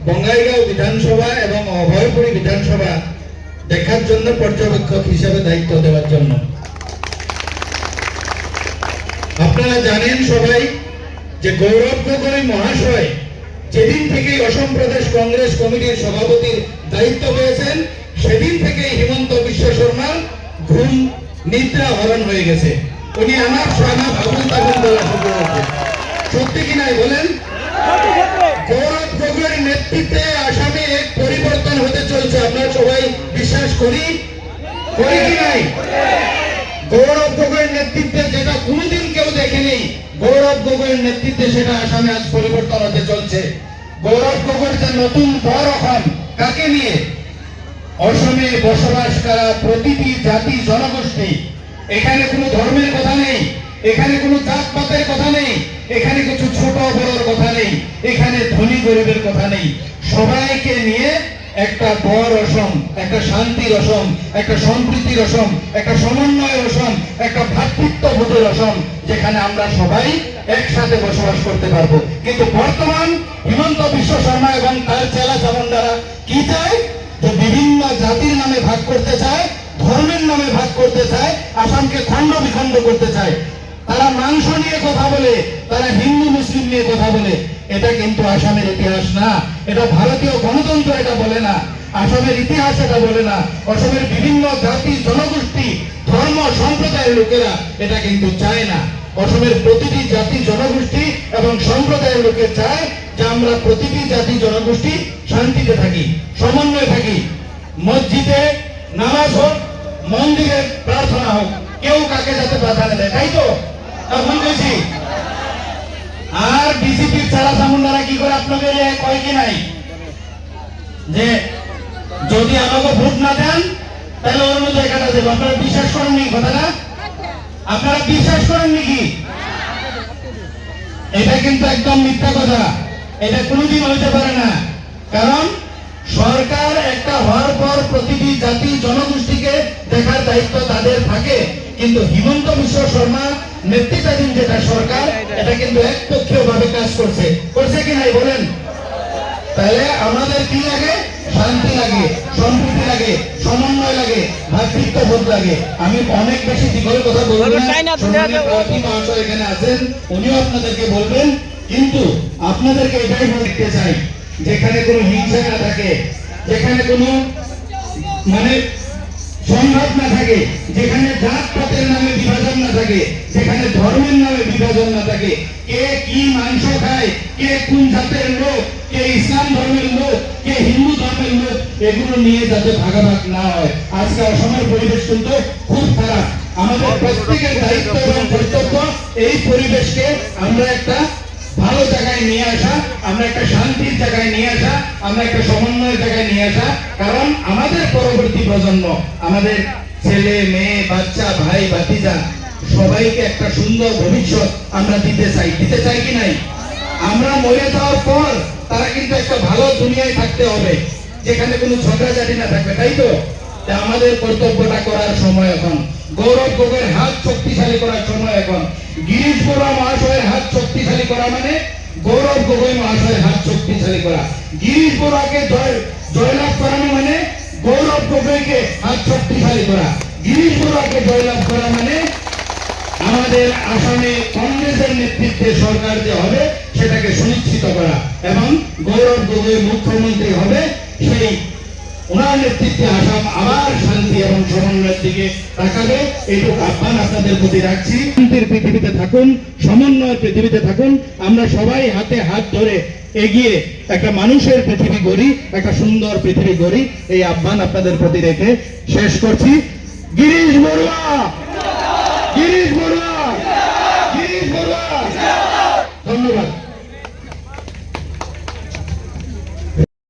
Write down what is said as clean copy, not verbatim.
বঙ্গাইগাঁও বিধানসভা এবং অভয়পুরী বিধানসভা দেখার জন্য পর্যবেক্ষক হিসেবে দায়িত্ব দেওয়ার জন্য। আপনারা জানেন সবাই যে গৌরব গগৈ মহাশয় যেদিন থেকে অসম প্রদেশ কংগ্রেস কমিটির সভাপতির দায়িত্ব পেয়েছেন সেদিন থেকেই হিমন্ত বিশ্ব শর্মার ঘুম নিদ্রা হরণ হয়ে গেছে। উনি আমার সানা ভাবুন তাবুন বলা শুরু করেছে। সত্যি কি নাই বলেন? গৌরব গগৈর নেতৃত্বে আসামে এক পরিবর্তন হতে চলছে। আপনারা সবাই বিশ্বাস করি কি নাই? গৌরব গগৈর নেতৃত্বে যেটা কোনোদিন কেউ দেখেনি, গৌরব গগৈর নেতৃত্বে সেটা আসামে আজ পরিবর্তন হতে চলছে। গৌরব গগৈর যে নতুন বড় অসম, কাকে নিয়ে? অসমে বসবাস করা প্রতিটি জাতি জনগোষ্ঠী। এখানে কোনো ধর্মের কথা নেই, এখানে কোনো জাতপাতের কথা নেই, এখানে কিছু ছোট বড়র কথা নেই, এখানে ধনী গরিবের কথা নেই। সবাইকে নিয়ে একটা বড় অসম, একটা শান্তির অসম, একটা সম্প্রীতির অসম, একটা সমন্বয়ের অসম, একটা ভ্রাতৃত্ববোধের অসম, যেখানে আমরা সবাই একসাথে বসবাস করতে পারবো। কিন্তু বর্তমান হিমন্ত বিশ্ব শর্মা এবং তার চেলা চামুন্ডারা কি চায়? যে বিভিন্ন জাতির নামে ভাগ করতে চায়, ধর্মের নামে ভাগ করতে চায়, আসামকে খণ্ড বিখণ্ড করতে চায়। তারা মাংস নিয়ে কথা বলে, তারা হিন্দু মুসলিম নিয়ে কথা বলে। এটা কিন্তু আসামের ইতিহাস না, এটা ভারতীয় গণতন্ত্র এটা বলে না, আসামের ইতিহাস এটা বলে না। অসমের বিভিন্ন জাতি জনগোষ্ঠী ধর্ম সম্প্রদায়ের লোকেরা এটা কিন্তু চায় না। অসমের প্রতিটি জাতি জনগোষ্ঠী এবং সম্প্রদায়ের লোকে চায় যে আমরা প্রতিটি জাতি জনগোষ্ঠী শান্তিতে থাকি, সমন্বয়ে থাকি। মসজিদে নামাজ হোক, মন্দিরে প্রার্থনা হোক, কেউ কাকে যাতে বাধা না দেয়, তাই তো? ভুল বলছি? আর বিজেপির চালা চামুন্ডারা কি করে আপনাকে কয় কি নাই যে যদি আমাকে ভোট না দেন তাহলে ওর মধ্যে এখানে দেবো। আপনারা বিশ্বাস করেননি কথাটা? আপনারা বিশ্বাস করেন নাকি? এটা কিন্তু একদম মিথ্যা কথা, এটা কোনোদিন হইতে পারে না। কারণ সরকার একটা হওয়ার পর প্রতিটি জাতি জনগোষ্ঠীকে দেখার দায়িত্ব তাদের থাকে, কিন্তু হিমন্ত বিশ্ব শর্মা নেতৃত্বাধীন যেটা সরকার এটা কিন্তু একপক্ষীয় ভাবে কাজ করছে কি নাই বলেন? তাহলে আমাদের কি লাগে? শান্তি লাগে, সম্প্রীতি লাগে, সমন্বয় লাগে, ভ্রাতৃত্ববোধ লাগে। আমি অনেক বেশি দীঘল কথা বলবো না, এখানে আছেন, উনিও আপনাদেরকে বলবেন। কিন্তু আপনাদেরকে এটাই বলতে চাই, যেখানে কোনো হিংসা না থাকে, যেখানে কোনো সংঘাত না থাকে, যেখানে জাত পাতের নামে বিভাজন না থাকে, যেখানে ধর্মের নামে বিভাজন না থাকে, কে কি মাংস খায়, কে কোন জাতের লোক, কে ইসলাম ধর্মের লোক, কে হিন্দু ধর্মের লোক, এগুলো নিয়ে যাতে ভাগাভাগ না হয়। আজকে অসমের পরিবেশ কিন্তু খুব খারাপ। আমাদের প্রত্যেকের দায়িত্ব এবং কর্তব্য এই পরিবেশকে আমরা একটা ভালো জায়গায় নিয়ে আসা, আমরা একটা শান্তির জায়গায় নিয়ে আসা, আমরা একটা সমন্বয়ের জায়গায় নিয়ে আসা। কারণ আমাদের পরবর্তী প্রজন্ম, আমাদের ছেলে মেয়ে বাচ্চা ভাই ভাতিজা সবাইকে একটা সুন্দর ভবিষ্যৎ আমরা দিতে চাই কি নাই? আমরা মরে যাওয়ার পর তারা কিন্তু একটা ভালো দুনিয়ায় থাকতে হবে, যেখানে কোনো ঝগড়াঝাটি না থাকবে, তাই তো? আমাদের কর্তব্যটা করার সময় এখন। গৌরব গগৈর হাত শক্তিশালী করার সময় এখন। গিরিশ বড়ুয়া মহাশয়ের হাত শক্তিশালী করা মানে গৌরব গগৈ মহাশয়ের হাত শক্তিশালী করা। গিরিশ বড়ুয়াকে জয়লাভ করানো মানে গৌরব গগৈকে হাত শক্তিশালী করা। গিরিশ বড়ুয়াকে জয়লাভ করা মানে আমাদের আসামে কংগ্রেসের নেতৃত্বে সরকার যে হবে সেটাকে সুনিশ্চিত করা, এবং গৌরব গগৈ মুখ্যমন্ত্রী হবে, সেই ওনার নেতৃত্বে আসাম আবার শান্তি এবং সমন্বয়ের দিকে তাকাবে। এইটুকু আহ্বান আপনাদের প্রতি রাখছি। শান্তির পৃথিবীতে থাকুন, সমন্বয়ের পৃথিবীতে থাকুন, আমরা সবাই হাতে হাত ধরে এগিয়ে একটা মানুষের পৃথিবী গড়ি, একটা সুন্দর পৃথিবী গড়ি। এই আহ্বান আপনাদের প্রতি রেখে শেষ করছি। গিরিশ বড়ুয়া।